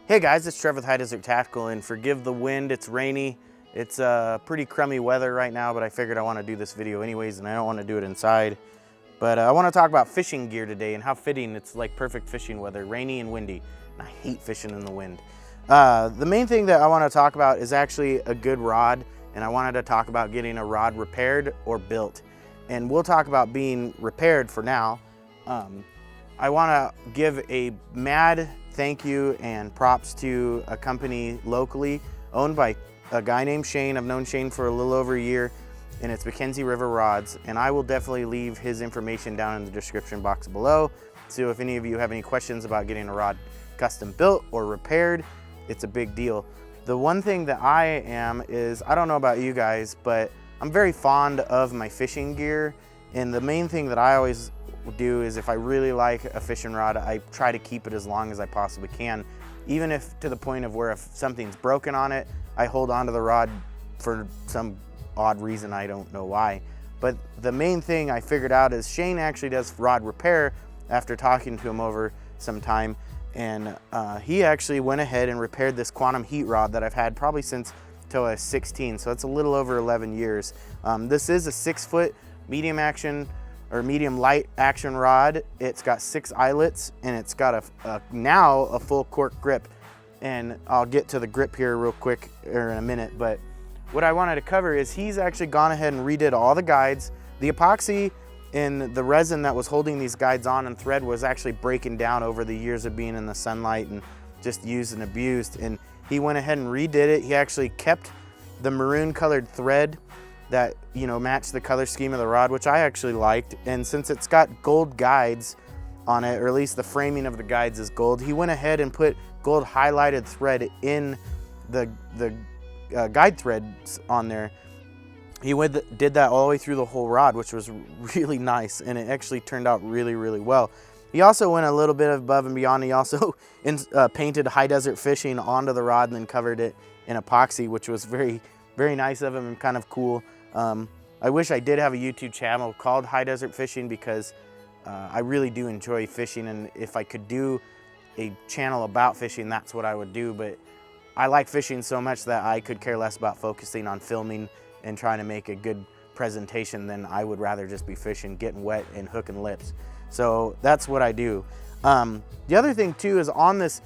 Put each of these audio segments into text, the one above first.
Hey guys, it's Trevor with High Desert Tactical, and forgive the wind, it's rainy. It's pretty crummy weather right now, but I figured I want to do this video anyways, and I don't want to do it inside. But I want to talk about fishing gear today and how fitting it's like perfect fishing weather, rainy and windy. And I hate fishing in the wind. The main thing that I want to talk about is actually a good rod, and I wanted to talk about getting a rod repaired or built. And we'll talk about being repaired for now. I want to give a mad thank you and props to a company locally owned by a guy named Shane. I've known Shane for a little over a year, and it's MacKenzie River Rods. And I will definitely leave his information down in the description box below. So if any of you have any questions about getting a rod custom built or repaired, it's a big deal. The one thing that I am is, I don't know about you guys, but I'm very fond of my fishing gear. And the main thing that I always do is, if I really like a fishing rod, I try to keep it as long as I possibly can, even if to the point of where if something's broken on it, I hold on to the rod for some odd reason, I don't know why. But the main thing I figured out is Shane actually does rod repair after talking to him over some time, and he actually went ahead and repaired this quantum heat rod that I've had probably since till I was 16, so it's a little over 11 years. This is a 6-foot medium action or medium light action rod. It's got 6 eyelets, and it's got now a full cork grip. And I'll get to the grip here real quick or in a minute, but what I wanted to cover is he's actually gone ahead and redid all the guides. The epoxy and the resin that was holding these guides on and thread was actually breaking down over the years of being in the sunlight and just used and abused, and he went ahead and redid it. He actually kept the maroon colored thread that, you know, matched the color scheme of the rod, which I actually liked. And since it's got gold guides on it, or at least the framing of the guides is gold, he went ahead and put gold highlighted thread in the guide threads on there. He did that all the way through the whole rod, which was really nice, and it actually turned out really, really well. He also went a little bit above and beyond. He also painted High Desert Fishing onto the rod and then covered it in epoxy, which was very, very nice of him and kind of cool. I wish I did have a YouTube channel called High Desert Fishing, because I really do enjoy fishing, and if I could do a channel about fishing, that's what I would do. But I like fishing so much that I could care less about focusing on filming and trying to make a good presentation than I would rather just be fishing, getting wet, and hooking lips. So that's what I do. The other thing too is on this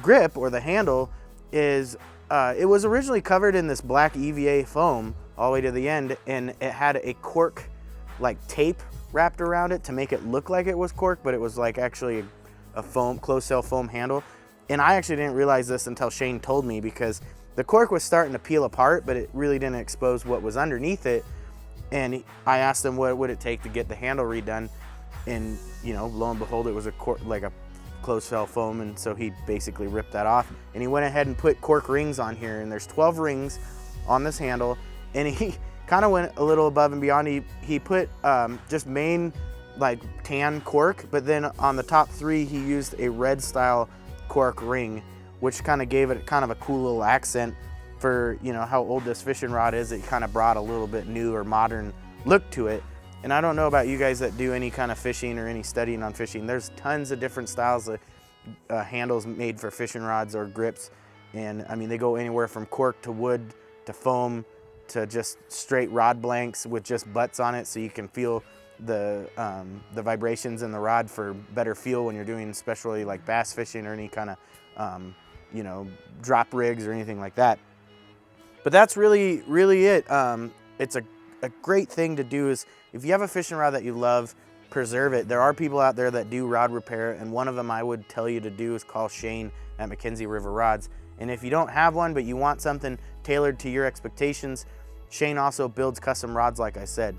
grip, or the handle, is it was originally covered in this black EVA foam all the way to the end, and it had a cork like tape wrapped around it to make it look like it was cork, but it was like actually a foam, closed cell foam handle. And I actually didn't realize this until Shane told me, because the cork was starting to peel apart, but it really didn't expose what was underneath it. And I asked him what would it take to get the handle redone, and you know, lo and behold, it was a cork, like a closed cell foam, and so he basically ripped that off, and he went ahead and put cork rings on here, and there's 12 rings on this handle. And he kind of went a little above and beyond. He put just main like tan cork, but then on the top 3 he used a red style cork ring, which kind of gave it kind of a cool little accent for, you know, how old this fishing rod is. It kind of brought a little bit new or modern look to it. And I don't know about you guys that do any kind of fishing or any studying on fishing. There's tons of different styles of handles made for fishing rods or grips. And I mean, they go anywhere from cork to wood to foam to just straight rod blanks with just butts on it, so you can feel the vibrations in the rod for better feel when you're doing, especially like bass fishing or any kind of you know, drop rigs or anything like that. But that's really it. It's a great thing to do is, if you have a fishing rod that you love, preserve it. There are people out there that do rod repair, and one of them I would tell you to do is call Shane at MacKenzie River Rods. And if you don't have one, but you want something tailored to your expectations, Shane also builds custom rods, like I said.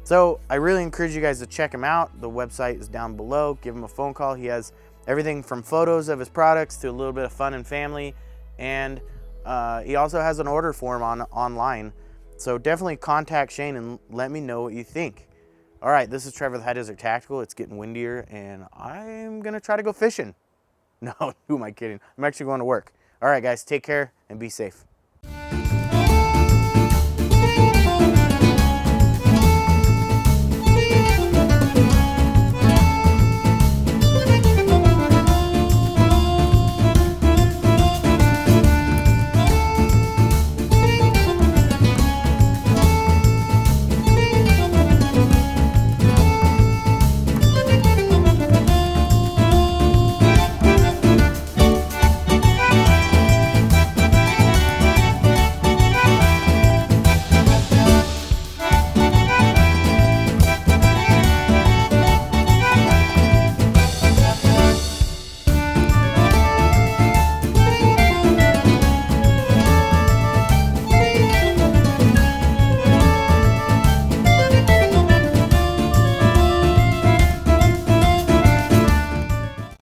So I really encourage you guys to check him out. The website is down below. Give him a phone call. He has everything from photos of his products to a little bit of fun and family. And he also has an order form online. So definitely contact Shane and let me know what you think. All right, this is Trevor with High Desert Tactical. It's getting windier, and I'm gonna try to go fishing. No, who am I kidding? I'm actually going to work. All right, guys, take care and be safe.